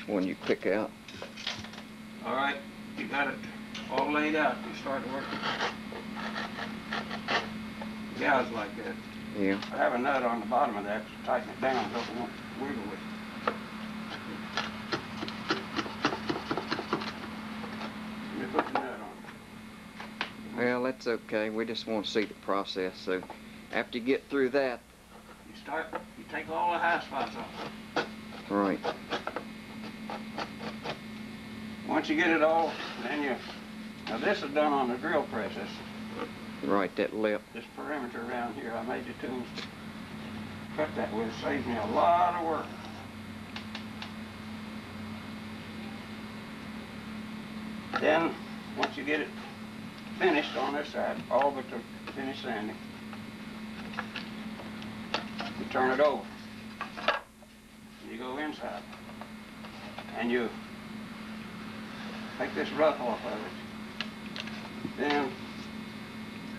when you pick out. All right, you got it all laid out. You start working. Gouge like that. Yeah. I have a nut on the bottom of that to tighten it down so it won't wiggle with it. Let me put the nut on. Well, that's okay. We just want to see the process. So after you get through that, You take all the high spots off. right. Once you get it all, then now this is done on the drill press. Right, that lip. This perimeter around here, I made the tools to cut that with. It saved me a lot of work. Then, once you get it finished on this side, all but the finish sanding, you turn it over. And you go inside. And you take this rough off of it. Then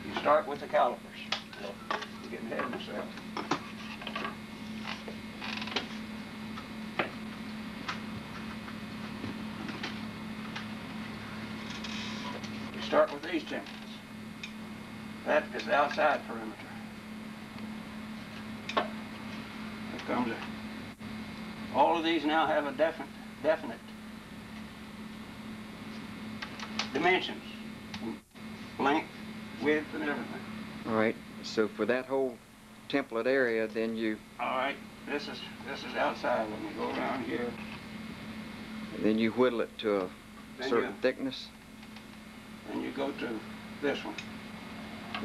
you start with the calipers. I'm getting ahead of myself. You start with these templates. That is the outside perimeter. Here comes it. All of these now have a definite dimensions, length, width, and everything. All right. So for that whole template area, then you. All right. This is outside. Let me go down here. Then you whittle it to a Then certain thickness. Then you go to this one.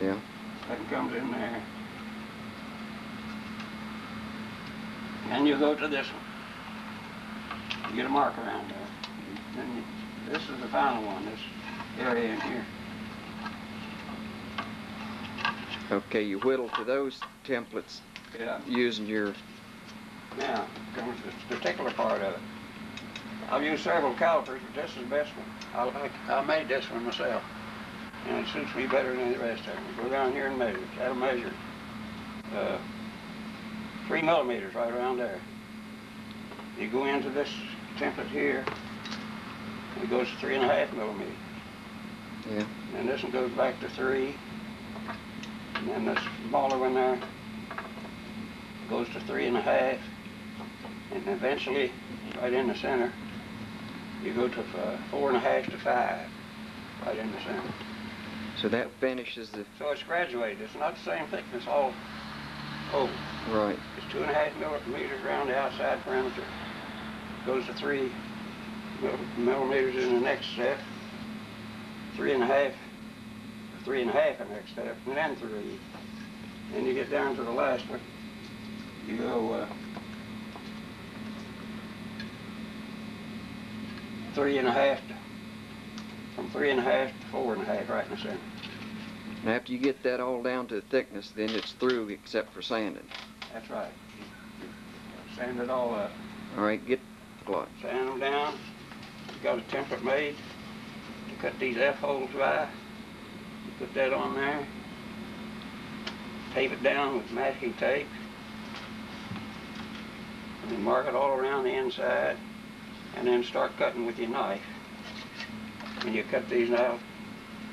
Yeah. That comes in there. And you go to this one. You get a mark around there. Then this is the final one, this area in here. Okay, you whittle to those templates. Yeah. Using your. Now comes the particular part of it. I've used several calipers, but this is the best one. I made this one myself, and it suits me better than the rest of them. Go down here and measure. That'll measure 3 millimeters right around there. You go into this template here, and it goes to 3.5 millimeters. Yeah. And this one goes back to 3, and then this smaller one there goes to 3.5, and eventually, right in the center, you go to 4.5 to 5, right in the center. So that finishes the. So it's graduated. It's not the same thickness all over. Right. It's 2.5 millimeters around the outside perimeter. Goes to 3 millimeters in the next step. 3.5 in the next step, and then 3. Then you get down to the last one. You go 3.5 from 3.5 to 4.5 right in the center. And after you get that all down to the thickness, then it's through except for sanding. That's right. You sand it all up. All right, get the cloth. Sand them down. You got a template made to cut these F-holes by. You put that on there. Tape it down with masking tape. And then mark it all around the inside. And then start cutting with your knife. And you cut these out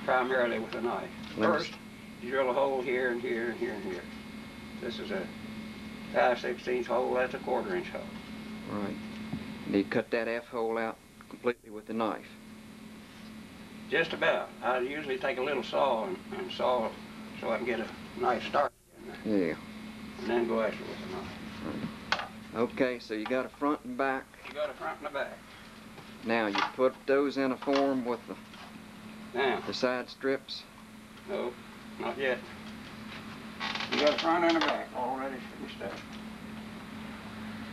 primarily with a knife. First, you drill a hole here and here and here and here. This is a 5/16 hole, that's a 1/4 inch hole. Right. And you cut that F-hole out completely with the knife. Just about. I usually take a little saw and saw so I can get a nice start in there. Yeah. And then go after it with a knife. Right. Okay, so you got a front and back. You got a front and a back. Now you put those in a form with Now, the side strips. no, not yet. You got a front and a back already finished up.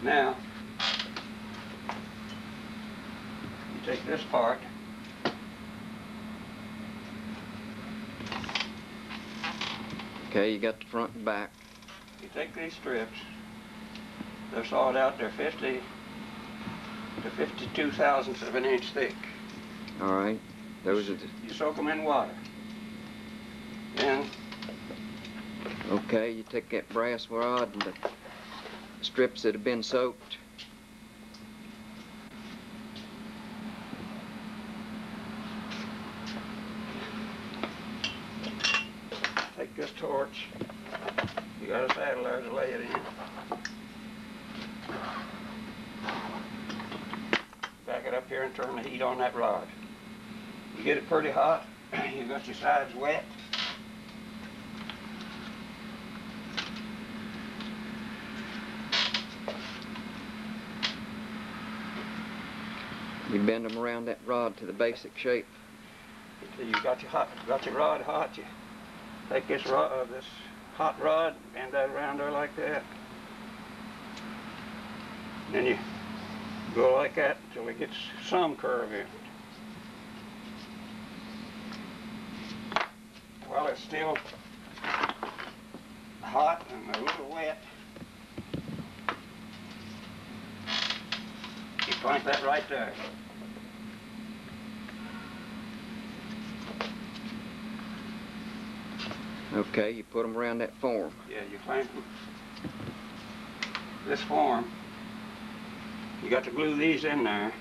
Now, you take this part. Okay, you got the front and back. You take these strips. They're sawed out. They're 50 to 52 thousandths of an inch thick. All right. Those are the. You soak them in water. Then. Okay, you take that brass rod and the strips that have been soaked. take this torch. You got a saddle there to lay it in. Back it up here and turn the heat on that rod. You get it pretty hot, you got your sides wet. You bend them around that rod to the basic shape. Until you got your rod hot, you take this hot rod, bend that around there like that. Then you go like that until it gets some curve in it. While it's still hot and a little wet, you clamp that right there. Okay, you put them around that form. Yeah, you clamp them. This form, you got to glue these in there.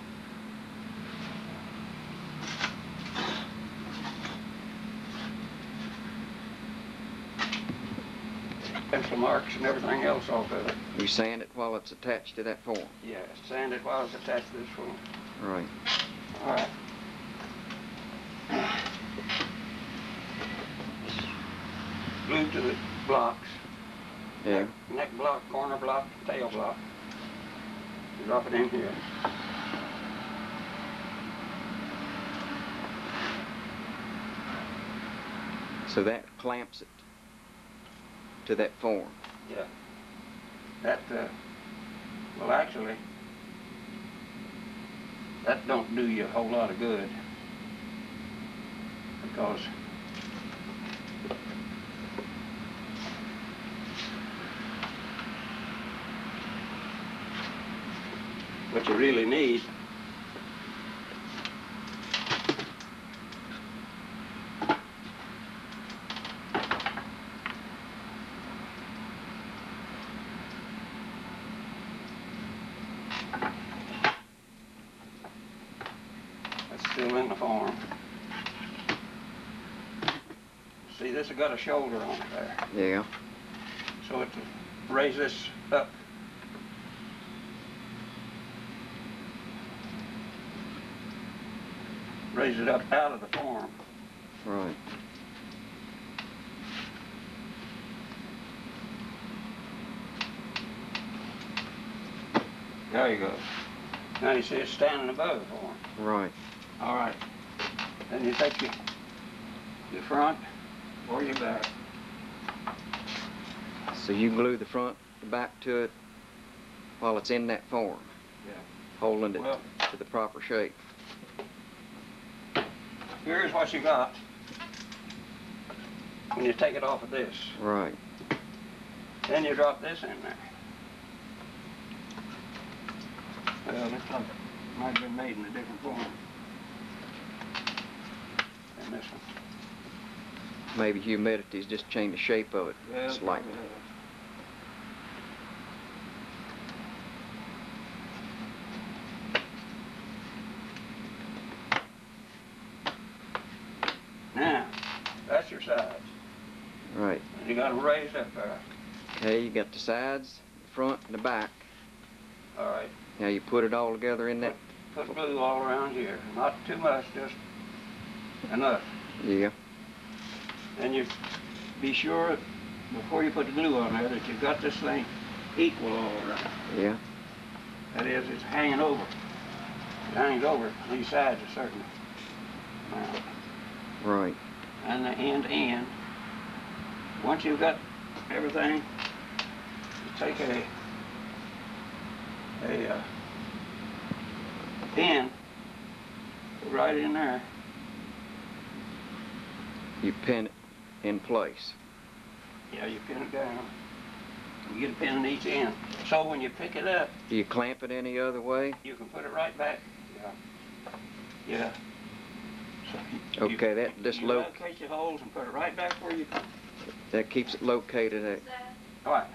Pencil marks and everything else off of it. You sand it while it's attached to that form. Yeah, sand it while it's attached to this form. Right. All right. Glue to the blocks. Yeah. Neck block, corner block, tail block. You drop it in here. So that clamps it to that form. Yeah. That, well actually, that don't do you a whole lot of good. Because what you really need that's still in the form. See, this has got a shoulder on it there. Yeah. So it to raise this up. Raise it up out of the form. Right. There you go. Now you see it's standing above the form. Right. All right. Then you take your front or your back. So you glue the front, the back to it while it's in that form. Yeah. Holding it Well, to the proper shape. here's what you got when you take it off of this. Right. Then you drop this in there. Well, this one might have been made in a different form than this one. Maybe humidity's just changed the shape of it slightly. Now, that's your sides. Right. And you got them raised up there. Okay, you got the sides, the front, and the back. All right. Now you put it all together in that. Put glue all around here. Not too much, just enough. Yeah. And you be sure before you put the glue on there that you've got this thing equal all around. Yeah. That is, it's hanging over. It hangs over these sides a certain amount. Right. And the end to end. Once you've got everything, you take a pin, put right in there. You pin it in place. Yeah, you pin it down. You get a pin in each end. So when you pick it up, Do you clamp it any other way? you can put it right back. Yeah. Yeah. So Okay, that just you locate your holes and put it right back where you come. that keeps it located at. All right.